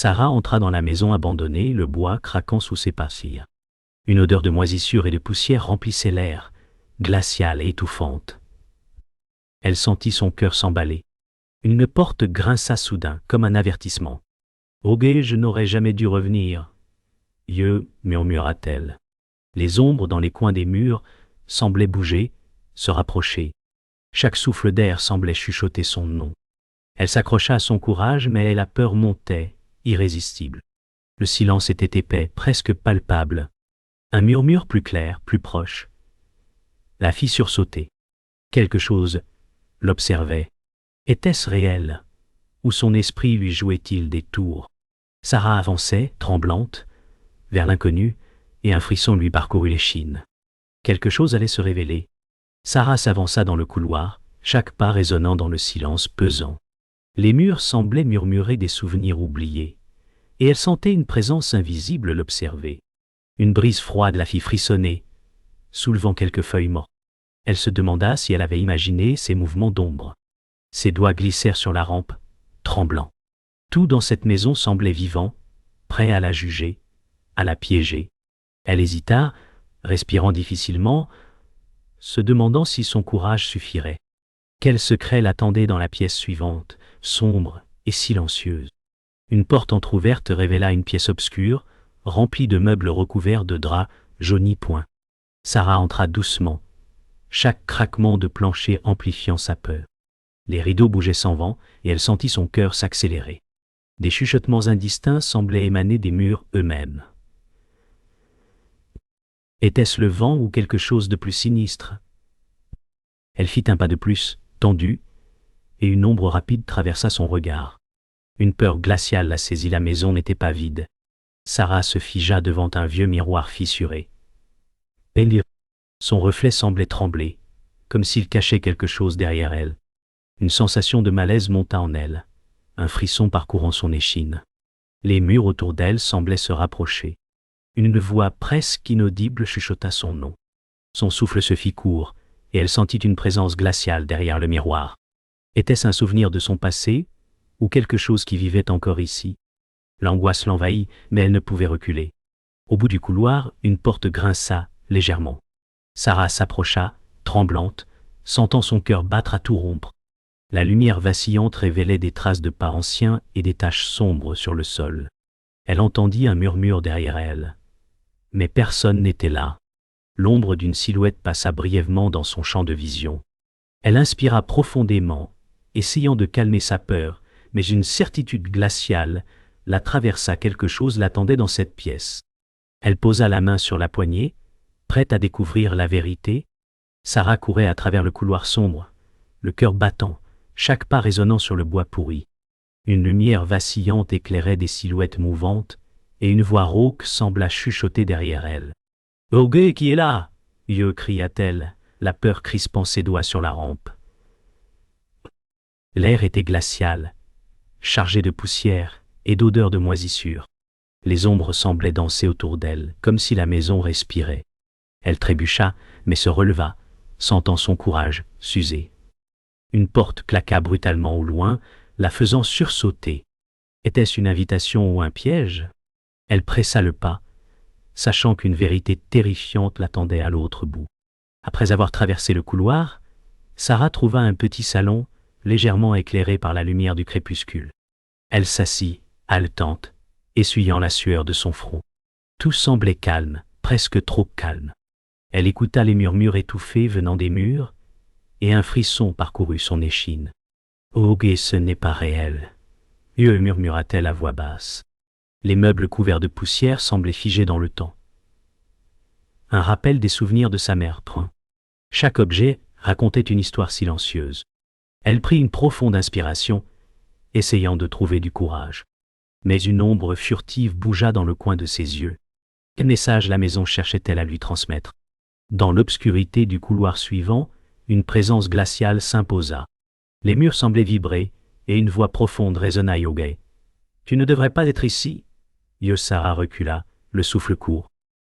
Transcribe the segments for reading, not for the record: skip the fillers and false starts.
Sarah entra dans la maison abandonnée, le bois craquant sous ses pas. Une odeur de moisissure et de poussière remplissait l'air, glaciale et étouffante. Elle sentit son cœur s'emballer. Une porte grinça soudain, comme un avertissement. « Oge, je n'aurais jamais dû revenir. »« murmura-t-elle. Les ombres dans les coins des murs semblaient bouger, se rapprocher. Chaque souffle d'air semblait chuchoter son nom. Elle s'accrocha à son courage, mais la peur montait, irrésistible. Le silence était épais, presque palpable. Un murmure plus clair, plus proche. La fit sursauter. Quelque chose l'observait. Était-ce réel? Ou son esprit lui jouait-il des tours? Sarah avançait, tremblante, vers l'inconnu, et un frisson lui parcourut l'échine. Quelque chose allait se révéler. Sarah s'avança dans le couloir, chaque pas résonnant dans le silence pesant. Les murs semblaient murmurer des souvenirs oubliés, et elle sentait une présence invisible l'observer. Une brise froide la fit frissonner, soulevant quelques feuilles mortes. Elle se demanda si elle avait imaginé ces mouvements d'ombre. Ses doigts glissèrent sur la rampe, tremblants. Tout dans cette maison semblait vivant, prêt à la juger, à la piéger. Elle hésita, respirant difficilement, se demandant si son courage suffirait. Quel secret l'attendait dans la pièce suivante, sombre et silencieuse. Une porte entr'ouverte révéla une pièce obscure, remplie de meubles recouverts de draps jaunis point. Sarah entra doucement, chaque craquement de plancher amplifiant sa peur. Les rideaux bougeaient sans vent, et elle sentit son cœur s'accélérer. Des chuchotements indistincts semblaient émaner des murs eux-mêmes. Était-ce le vent ou quelque chose de plus sinistre? Elle fit un pas de plus, tendu, et une ombre rapide traversa son regard. Une peur glaciale la saisit, la maison n'était pas vide. Sarah se figea devant un vieux miroir fissuré. Son reflet semblait trembler, comme s'il cachait quelque chose derrière elle. Une sensation de malaise monta en elle, un frisson parcourant son échine. Les murs autour d'elle semblaient se rapprocher. Une voix presque inaudible chuchota son nom. Son souffle se fit court, et elle sentit une présence glaciale derrière le miroir. Était-ce un souvenir de son passé, ou quelque chose qui vivait encore ici? L'angoisse l'envahit, mais elle ne pouvait reculer. Au bout du couloir, une porte grinça légèrement. Sarah s'approcha, tremblante, sentant son cœur battre à tout rompre. La lumière vacillante révélait des traces de pas anciens et des taches sombres sur le sol. Elle entendit un murmure derrière elle. Mais personne n'était là. L'ombre d'une silhouette passa brièvement dans son champ de vision. Elle inspira profondément, essayant de calmer sa peur, mais une certitude glaciale la traversa. Quelque chose l'attendait dans cette pièce. Elle posa la main sur la poignée, prête à découvrir la vérité. Sarah courait à travers le couloir sombre, le cœur battant, chaque pas résonnant sur le bois pourri. Une lumière vacillante éclairait des silhouettes mouvantes, et une voix rauque sembla chuchoter derrière elle. « Oge, qui est là ?» cria-t-elle, la peur crispant ses doigts sur la rampe. L'air était glacial, chargé de poussière et d'odeur de moisissure. Les ombres semblaient danser autour d'elle, comme si la maison respirait. Elle trébucha, mais se releva, sentant son courage s'user. Une porte claqua brutalement au loin, la faisant sursauter. Était-ce une invitation ou un piège? Elle pressa le pas, sachant qu'une vérité terrifiante l'attendait à l'autre bout. Après avoir traversé le couloir, Sarah trouva un petit salon, légèrement éclairé par la lumière du crépuscule. Elle s'assit, haletante, essuyant la sueur de son front. Tout semblait calme, presque trop calme. Elle écouta les murmures étouffés venant des murs, et un frisson parcourut son échine. « Oge, ce n'est pas réel !» murmura-t-elle à voix basse. Les meubles couverts de poussière semblaient figés dans le temps. Un rappel des souvenirs de sa mère. Chaque objet racontait une histoire silencieuse. Elle prit une profonde inspiration, essayant de trouver du courage. Mais une ombre furtive bougea dans le coin de ses yeux. Quel message la maison cherchait-elle à lui transmettre? Dans l'obscurité du couloir suivant, une présence glaciale s'imposa. Les murs semblaient vibrer, et une voix profonde résonna à Oge. « Tu ne devrais pas être ici !» Sarah recula, le souffle court.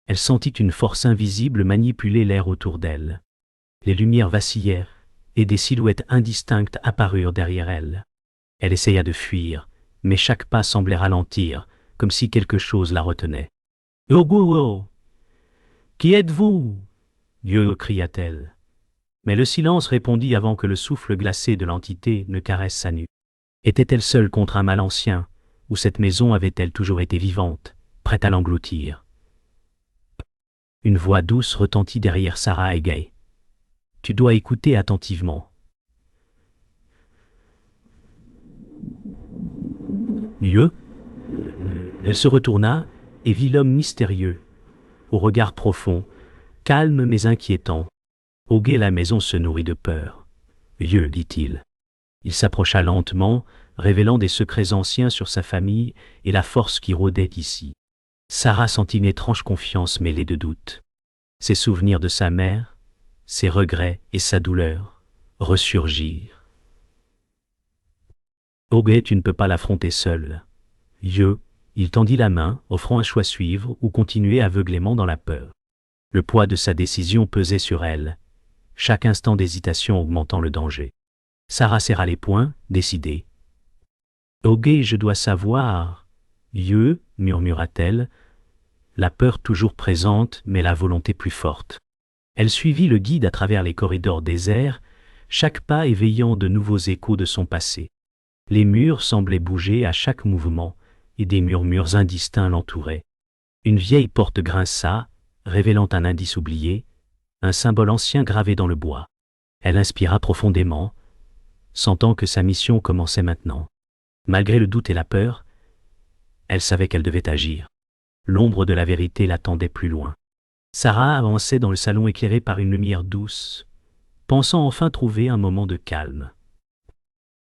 Elle sentit une force invisible manipuler l'air autour d'elle. Les lumières vacillèrent, et des silhouettes indistinctes apparurent derrière elle. Elle essaya de fuir, mais chaque pas semblait ralentir, comme si quelque chose la retenait. « Oh, qui êtes-vous » Dieu cria-t-elle. Mais le silence répondit avant que le souffle glacé de l'entité ne caresse sa nuque. Était-elle seule contre un mal ancien, ou cette maison avait-elle toujours été vivante, prête à l'engloutir? Une voix douce retentit derrière Sarah et Gay. « Tu dois écouter attentivement. » Dieu. Elle se retourna et vit l'homme mystérieux, au regard profond, calme mais inquiétant. Au guet la maison se nourrit de peur. Dieu, dit-il. Il s'approcha lentement, révélant des secrets anciens sur sa famille et la force qui rôdait ici. Sarah sentit une étrange confiance mêlée de doute. Ses souvenirs de sa mère, ses regrets et sa douleur ressurgirent. Oguet, tu ne peux pas l'affronter seul. Dieu, il tendit la main, offrant un choix à suivre ou continuer aveuglément dans la peur. Le poids de sa décision pesait sur elle, chaque instant d'hésitation augmentant le danger. Sarah serra les poings, décidée. « Oguet, je dois savoir. »« Dieu, murmura-t-elle, la peur toujours présente, mais la volonté plus forte. » Elle suivit le guide à travers les corridors déserts, chaque pas éveillant de nouveaux échos de son passé. Les murs semblaient bouger à chaque mouvement, et des murmures indistincts l'entouraient. Une vieille porte grinça, révélant un indice oublié, un symbole ancien gravé dans le bois. Elle inspira profondément, sentant que sa mission commençait maintenant. Malgré le doute et la peur, elle savait qu'elle devait agir. L'ombre de la vérité l'attendait plus loin. Sarah avançait dans le salon éclairé par une lumière douce, pensant enfin trouver un moment de calme.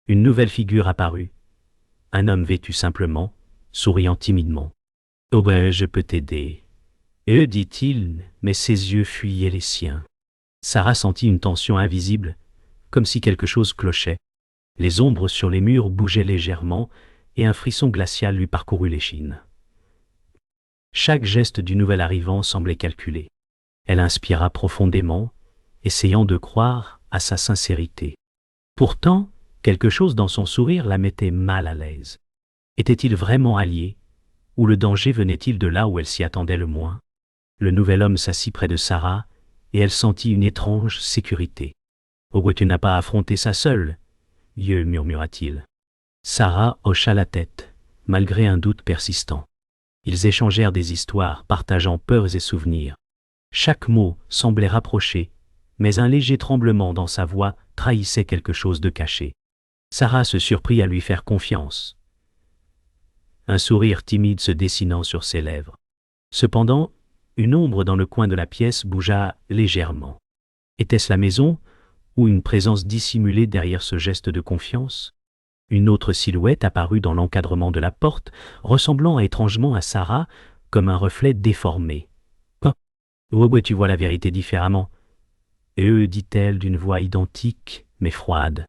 Une nouvelle figure apparut. Un homme vêtu simplement, souriant timidement. « Oh ben, je peux t'aider. » dit-il, mais ses yeux fuyaient les siens. Sarah sentit une tension invisible, comme si quelque chose clochait. Les ombres sur les murs bougeaient légèrement, et un frisson glacial lui parcourut l'échine. Chaque geste du nouvel arrivant semblait calculé. Elle inspira profondément, essayant de croire à sa sincérité. Pourtant, quelque chose dans son sourire la mettait mal à l'aise. Était-il vraiment allié, ou le danger venait-il de là où elle s'y attendait le moins? Le nouvel homme s'assit près de Sarah, et elle sentit une étrange sécurité. « Oh, tu n'as pas affronté ça seule, Dieu, murmura-t-il. Sarah hocha la tête, malgré un doute persistant. Ils échangèrent des histoires, partageant peurs et souvenirs. Chaque mot semblait rapproché, mais un léger tremblement dans sa voix trahissait quelque chose de caché. Sarah se surprit à lui faire confiance, un sourire timide se dessinant sur ses lèvres. Cependant, une ombre dans le coin de la pièce bougea légèrement. Était-ce la maison, ou une présence dissimulée derrière ce geste de confiance? Une autre silhouette apparut dans l'encadrement de la porte, ressemblant étrangement à Sarah, comme un reflet déformé. « Oh, tu vois la vérité différemment. » dit-elle d'une voix identique, mais froide.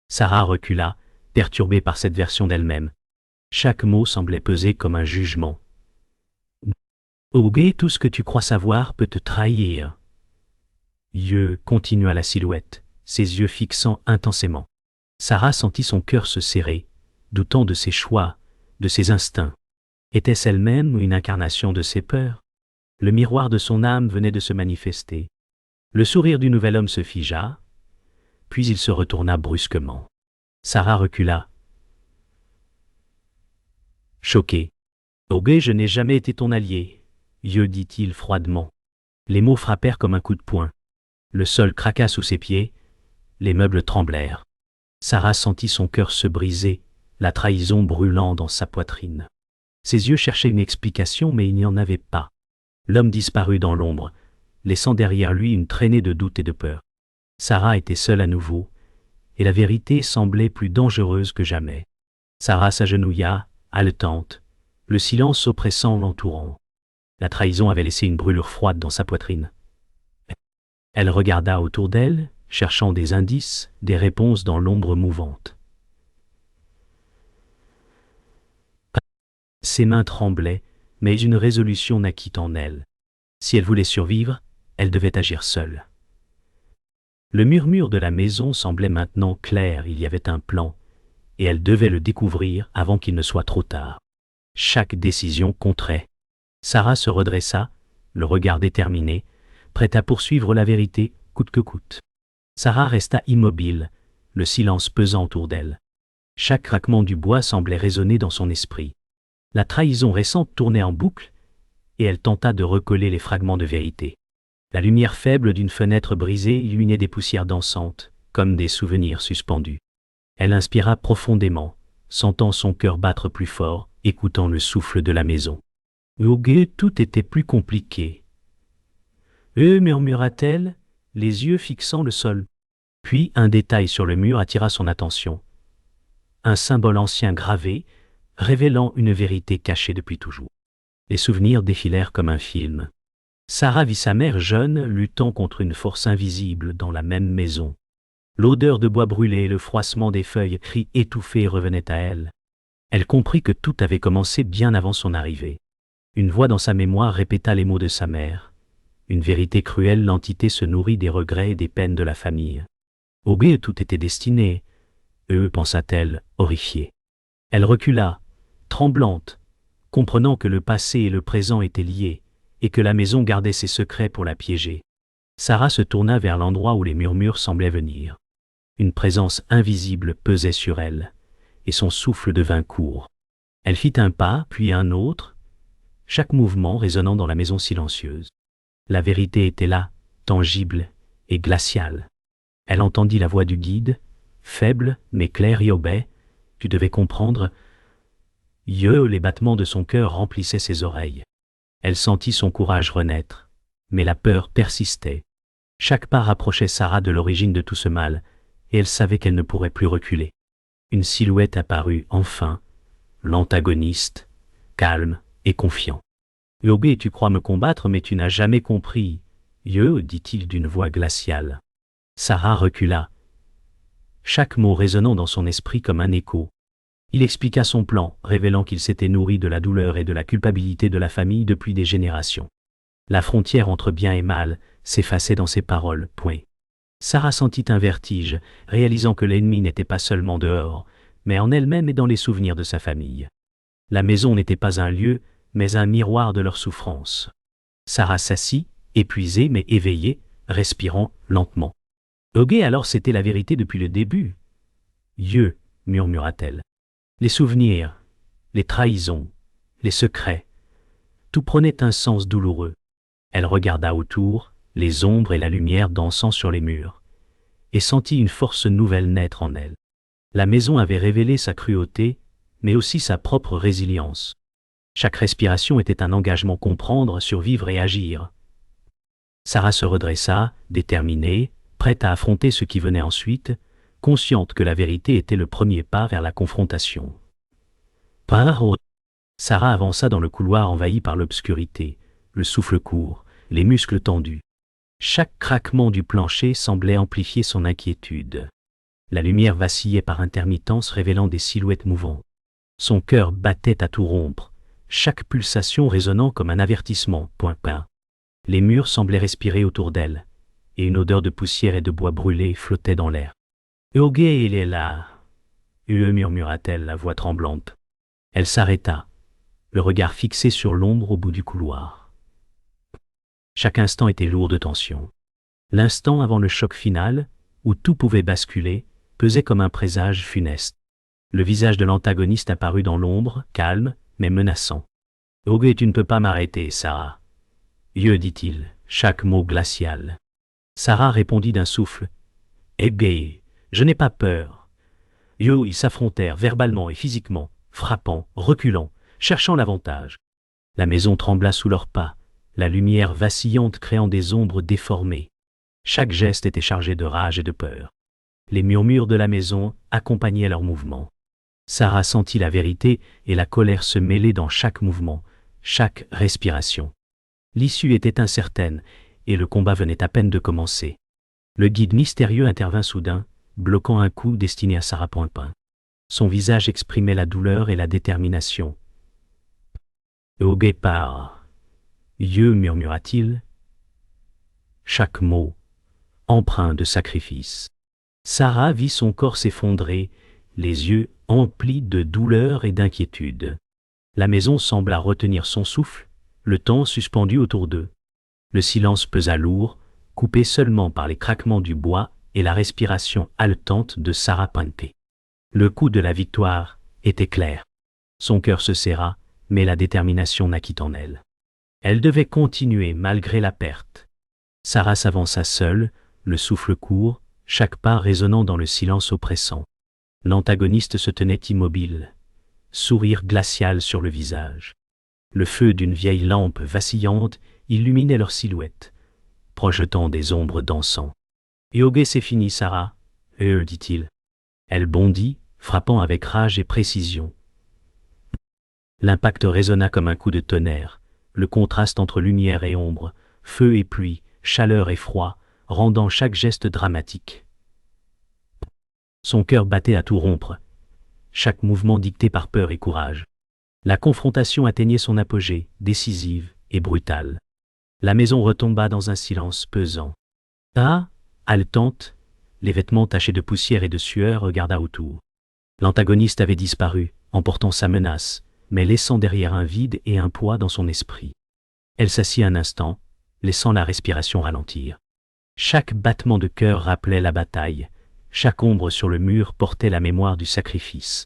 Sarah recula, perturbée par cette version d'elle-même. Chaque mot semblait peser comme un jugement. « Oguet, tout ce que tu crois savoir peut te trahir. » Dieu, continua la silhouette, ses yeux fixant intensément. Sarah sentit son cœur se serrer, doutant de ses choix, de ses instincts. Était-ce elle-même une incarnation de ses peurs? Le miroir de son âme venait de se manifester. Le sourire du nouvel homme se figea, puis il se retourna brusquement. Sarah recula, choquée. « Oguet, je n'ai jamais été ton allié, » dit-il froidement. Les mots frappèrent comme un coup de poing. Le sol craqua sous ses pieds, les meubles tremblèrent. Sarah sentit son cœur se briser, la trahison brûlant dans sa poitrine. Ses yeux cherchaient une explication, mais il n'y en avait pas. L'homme disparut dans l'ombre, laissant derrière lui une traînée de doute et de peur. Sarah était seule à nouveau, et la vérité semblait plus dangereuse que jamais. Sarah s'agenouilla, haletante, le silence oppressant l'entourant. La trahison avait laissé une brûlure froide dans sa poitrine. Elle regarda autour d'elle, cherchant des indices, des réponses dans l'ombre mouvante. Ses mains tremblaient, mais une résolution naquit en elle. Si elle voulait survivre, elle devait agir seule. Le murmure de la maison semblait maintenant clair, il y avait un plan, et elle devait le découvrir avant qu'il ne soit trop tard. Chaque décision compterait. Sarah se redressa, le regard déterminé, prête à poursuivre la vérité, coûte que coûte. Sarah resta immobile, le silence pesant autour d'elle. Chaque craquement du bois semblait résonner dans son esprit. La trahison récente tournait en boucle, et elle tenta de recoller les fragments de vérité. La lumière faible d'une fenêtre brisée illuminait des poussières dansantes, comme des souvenirs suspendus. Elle inspira profondément, sentant son cœur battre plus fort, écoutant le souffle de la maison. Au guet, tout était plus compliqué. Murmura-t-elle, les yeux fixant le sol. Puis un détail sur le mur attira son attention. Un symbole ancien gravé, révélant une vérité cachée depuis toujours. Les souvenirs défilèrent comme un film. Sarah vit sa mère jeune luttant contre une force invisible dans la même maison. L'odeur de bois brûlé et le froissement des feuilles cris étouffés revenaient à elle. Elle comprit que tout avait commencé bien avant son arrivée. Une voix dans sa mémoire répéta les mots de sa mère. Une vérité cruelle, l'entité se nourrit des regrets et des peines de la famille. Au guet, tout était destiné. Pensa-t-elle, horrifiée. Elle recula, tremblante, comprenant que le passé et le présent étaient liés, et que la maison gardait ses secrets pour la piéger. Sarah se tourna vers l'endroit où les murmures semblaient venir. Une présence invisible pesait sur elle, et son souffle devint court. Elle fit un pas, puis un autre, chaque mouvement résonnant dans la maison silencieuse. La vérité était là, tangible et glaciale. Elle entendit la voix du guide, faible mais claire. Yobé, tu devais comprendre. Les battements de son cœur remplissaient ses oreilles. Elle sentit son courage renaître, mais la peur persistait. Chaque pas rapprochait Sarah de l'origine de tout ce mal, et elle savait qu'elle ne pourrait plus reculer. Une silhouette apparut enfin, l'antagoniste, calme et confiant. « Yobé, tu crois me combattre, mais tu n'as jamais compris. » dit-il d'une voix glaciale. Sarah recula, chaque mot résonnant dans son esprit comme un écho. Il expliqua son plan, révélant qu'il s'était nourri de la douleur et de la culpabilité de la famille depuis des générations. La frontière entre bien et mal s'effaçait dans ses paroles. Sarah sentit un vertige, réalisant que l'ennemi n'était pas seulement dehors, mais en elle-même et dans les souvenirs de sa famille. La maison n'était pas un lieu, mais un miroir de leur souffrance. Sarah s'assit, épuisée mais éveillée, respirant lentement. Ogé, alors c'était la vérité depuis le début. Murmura-t-elle. Les souvenirs, les trahisons, les secrets, tout prenait un sens douloureux. Elle regarda autour, les ombres et la lumière dansant sur les murs, et sentit une force nouvelle naître en elle. La maison avait révélé sa cruauté, mais aussi sa propre résilience. Chaque respiration était un engagement: comprendre, survivre et agir. Sarah se redressa, déterminée, prête à affronter ce qui venait ensuite, consciente que la vérité était le premier pas vers la confrontation. Sarah avança dans le couloir envahi par l'obscurité, le souffle court, les muscles tendus. Chaque craquement du plancher semblait amplifier son inquiétude. La lumière vacillait par intermittence, révélant des silhouettes mouvantes. Son cœur battait à tout rompre, chaque pulsation résonnant comme un avertissement. Les murs semblaient respirer autour d'elle, et une odeur de poussière et de bois brûlé flottait dans l'air. « Ogé, il est là !» murmura-t-elle, la voix tremblante. Elle s'arrêta, le regard fixé sur l'ombre au bout du couloir. Chaque instant était lourd de tension. L'instant avant le choc final, où tout pouvait basculer, pesait comme un présage funeste. Le visage de l'antagoniste apparut dans l'ombre, calme, mais menaçant. « Ogé, tu ne peux pas m'arrêter, Sarah. » dit-il, chaque mot glacial. Sarah répondit d'un souffle. « Eh bien, je n'ai pas peur. » Ils s'affrontèrent verbalement et physiquement, frappant, reculant, cherchant l'avantage. La maison trembla sous leurs pas, la lumière vacillante créant des ombres déformées. Chaque geste était chargé de rage et de peur. Les murmures de la maison accompagnaient leurs mouvements. Sarah sentit la vérité et la colère se mêler dans chaque mouvement, chaque respiration. L'issue était incertaine, et le combat venait à peine de commencer. Le guide mystérieux intervint soudain, bloquant un coup destiné à Sarah Poinpin. Son visage exprimait la douleur et la détermination. « Au guépard !» murmura-t-il. Chaque mot, empreint de sacrifice. Sarah vit son corps s'effondrer, les yeux emplis de douleur et d'inquiétude. La maison sembla retenir son souffle, le temps suspendu autour d'eux. Le silence pesa lourd, coupé seulement par les craquements du bois et la respiration haletante de Sarah Puente. Le coup de la victoire était clair. Son cœur se serra, mais la détermination naquit en elle. Elle devait continuer malgré la perte. Sarah s'avança seule, le souffle court, chaque pas résonnant dans le silence oppressant. L'antagoniste se tenait immobile, sourire glacial sur le visage. Le feu d'une vieille lampe vacillante illuminait leur silhouette, projetant des ombres dansant. « Yoge, c'est fini, Sarah, dit-il. Elle bondit, frappant avec rage et précision. L'impact résonna comme un coup de tonnerre, le contraste entre lumière et ombre, feu et pluie, chaleur et froid, rendant chaque geste dramatique. Son cœur battait à tout rompre, chaque mouvement dicté par peur et courage. La confrontation atteignait son apogée, décisive et brutale. La maison retomba dans un silence pesant. Ah, haletante, les vêtements tachés de poussière et de sueur, regarda autour. L'antagoniste avait disparu, emportant sa menace, mais laissant derrière un vide et un poids dans son esprit. Elle s'assit un instant, laissant la respiration ralentir. Chaque battement de cœur rappelait la bataille, chaque ombre sur le mur portait la mémoire du sacrifice.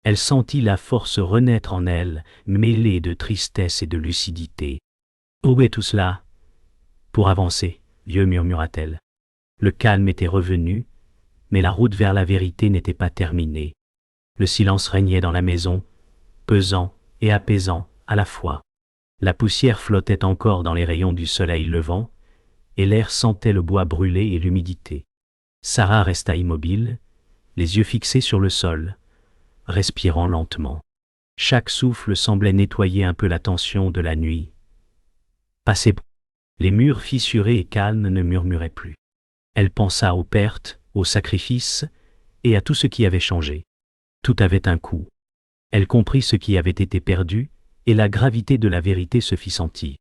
Elle sentit la force renaître en elle, mêlée de tristesse et de lucidité. « Où est tout cela ?»« Pour avancer, vieux, murmura-t-elle. Le calme était revenu, mais la route vers la vérité n'était pas terminée. Le silence régnait dans la maison, pesant et apaisant à la fois. La poussière flottait encore dans les rayons du soleil levant, et l'air sentait le bois brûlé et l'humidité. Sarah resta immobile, les yeux fixés sur le sol, respirant lentement. Chaque souffle semblait nettoyer un peu la tension de la nuit. Passé, les murs fissurés et calmes ne murmuraient plus. Elle pensa aux pertes, aux sacrifices et à tout ce qui avait changé. Tout avait un coût. Elle comprit ce qui avait été perdu et la gravité de la vérité se fit sentir.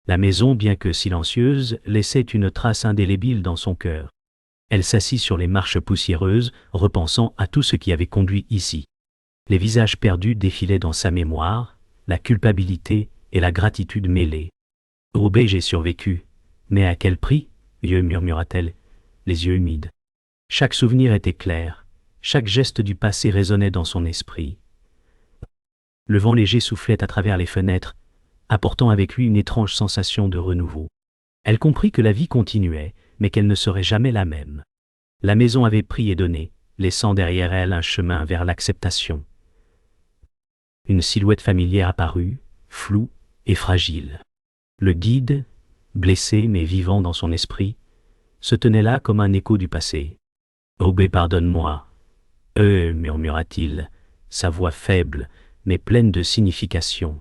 La maison, bien que silencieuse, laissait une trace indélébile dans son cœur. Elle s'assit sur les marches poussiéreuses, repensant à tout ce qui avait conduit ici. Les visages perdus défilaient dans sa mémoire, la culpabilité et la gratitude mêlées. « Oh, j'ai survécu, mais à quel prix ?» murmura-t-elle, les yeux humides. Chaque souvenir était clair, chaque geste du passé résonnait dans son esprit. Le vent léger soufflait à travers les fenêtres, apportant avec lui une étrange sensation de renouveau. Elle comprit que la vie continuait, mais qu'elle ne serait jamais la même. La maison avait pris et donné, laissant derrière elle un chemin vers l'acceptation. Une silhouette familière apparut, floue et fragile. Le guide, blessé mais vivant dans son esprit, se tenait là comme un écho du passé. « Oh, pardonne-moi. » murmura-t-il, sa voix faible, mais pleine de signification.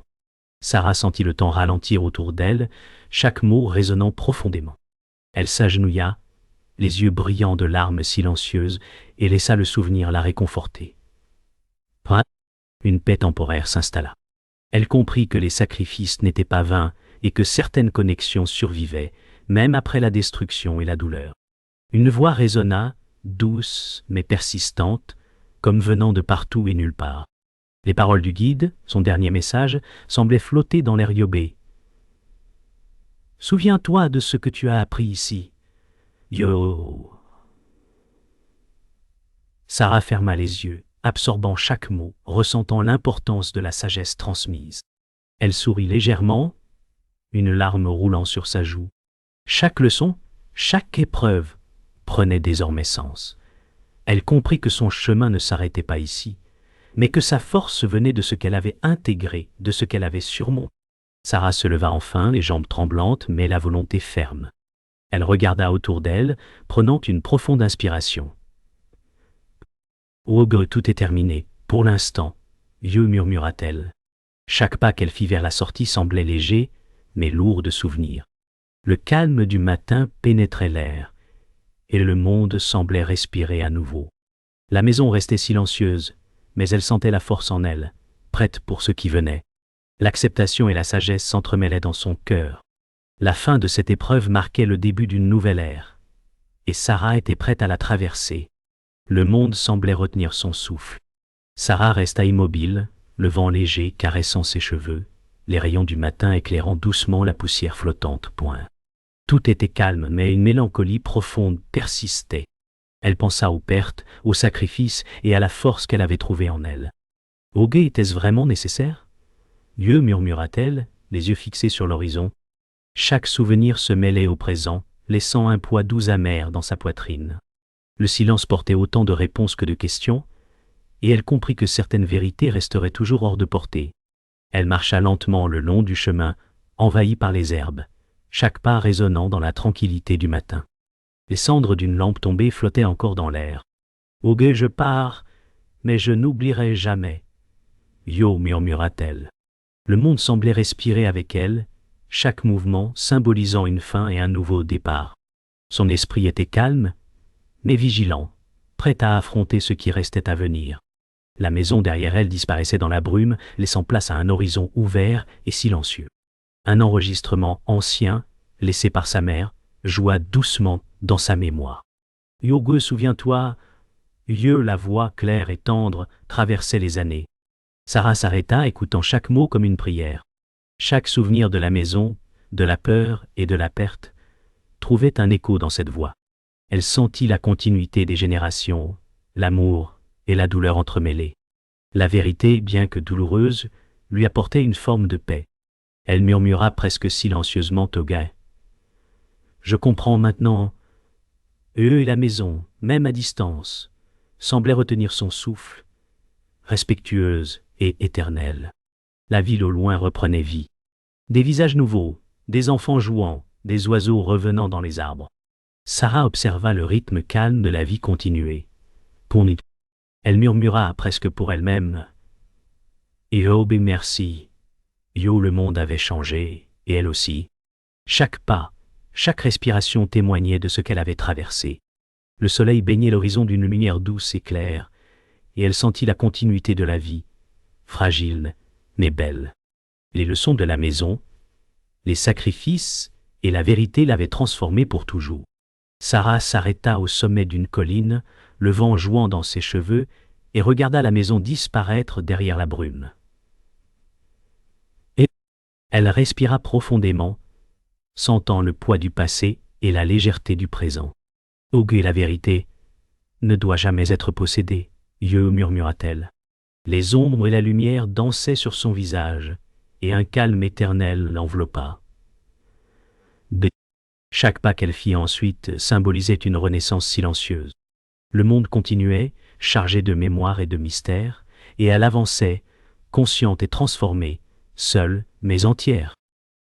Sarah sentit le temps ralentir autour d'elle, chaque mot résonnant profondément. Elle s'agenouilla, les yeux brillants de larmes silencieuses, et laissa le souvenir la réconforter. Une paix temporaire s'installa. Elle comprit que les sacrifices n'étaient pas vains et que certaines connexions survivaient, même après la destruction et la douleur. Une voix résonna, douce mais persistante, comme venant de partout et nulle part. Les paroles du guide, son dernier message, semblaient flotter dans l'air iobé. « Souviens-toi de ce que tu as appris ici. Yo !» Sarah ferma les yeux, absorbant chaque mot, ressentant l'importance de la sagesse transmise. Elle sourit légèrement, une larme roulant sur sa joue. Chaque leçon, chaque épreuve prenait désormais sens. Elle comprit que son chemin ne s'arrêtait pas ici, mais que sa force venait de ce qu'elle avait intégré, de ce qu'elle avait surmonté. Sarah se leva enfin, les jambes tremblantes, mais la volonté ferme. Elle regarda autour d'elle, prenant une profonde inspiration. « Oh, tout est terminé, pour l'instant, » murmura-t-elle. Chaque pas qu'elle fit vers la sortie semblait léger, mais lourd de souvenirs. Le calme du matin pénétrait l'air, et le monde semblait respirer à nouveau. La maison restait silencieuse, mais elle sentait la force en elle, prête pour ce qui venait. L'acceptation et la sagesse s'entremêlaient dans son cœur. La fin de cette épreuve marquait le début d'une nouvelle ère, et Sarah était prête à la traverser. Le monde semblait retenir son souffle. Sarah resta immobile, le vent léger caressant ses cheveux, les rayons du matin éclairant doucement la poussière flottante. Tout était calme, mais une mélancolie profonde persistait. Elle pensa aux pertes, aux sacrifices et à la force qu'elle avait trouvée en elle. Oge était-ce vraiment nécessaire? Dieu, murmura-t-elle, les yeux fixés sur l'horizon. Chaque souvenir se mêlait au présent, laissant un poids doux amer dans sa poitrine. Le silence portait autant de réponses que de questions, et elle comprit que certaines vérités resteraient toujours hors de portée. Elle marcha lentement le long du chemin, envahie par les herbes, chaque pas résonnant dans la tranquillité du matin. Les cendres d'une lampe tombée flottaient encore dans l'air. « Oge, je pars, mais je n'oublierai jamais. » Yo, murmura-t-elle. Le monde semblait respirer avec elle, chaque mouvement symbolisant une fin et un nouveau départ. Son esprit était calme, mais vigilant, prêt à affronter ce qui restait à venir. La maison derrière elle disparaissait dans la brume, laissant place à un horizon ouvert et silencieux. Un enregistrement ancien, laissé par sa mère, joua doucement dans sa mémoire. « Yoge, souviens-toi » la voix claire et tendre traversait les années. Sarah s'arrêta, écoutant chaque mot comme une prière. Chaque souvenir de la maison, de la peur et de la perte, trouvait un écho dans cette voix. Elle sentit la continuité des générations, l'amour et la douleur entremêlées. La vérité, bien que douloureuse, lui apportait une forme de paix. Elle murmura presque silencieusement au gars. « Je comprends maintenant. » Eux et la maison, même à distance, semblaient retenir son souffle, respectueuse et éternelle. La ville au loin reprenait vie. Des visages nouveaux, des enfants jouant, des oiseaux revenant dans les arbres. Sarah observa le rythme calme de la vie continuer. Elle murmura presque pour elle-même. « Yo, merci. Yo, le monde avait changé, et elle aussi. » Chaque pas, chaque respiration témoignait de ce qu'elle avait traversé. Le soleil baignait l'horizon d'une lumière douce et claire, et elle sentit la continuité de la vie, fragile mais belle. Les leçons de la maison, les sacrifices et la vérité l'avaient transformée pour toujours. Sarah s'arrêta au sommet d'une colline, le vent jouant dans ses cheveux, et regarda la maison disparaître derrière la brume. Et elle respira profondément, sentant le poids du passé et la légèreté du présent. « Oge, la vérité ne doit jamais être possédée, » murmura-t-elle. Les ombres et la lumière dansaient sur son visage, et un calme éternel l'enveloppa. Chaque pas qu'elle fit ensuite symbolisait une renaissance silencieuse. Le monde continuait, chargé de mémoire et de mystère, et elle avançait, consciente et transformée, seule mais entière.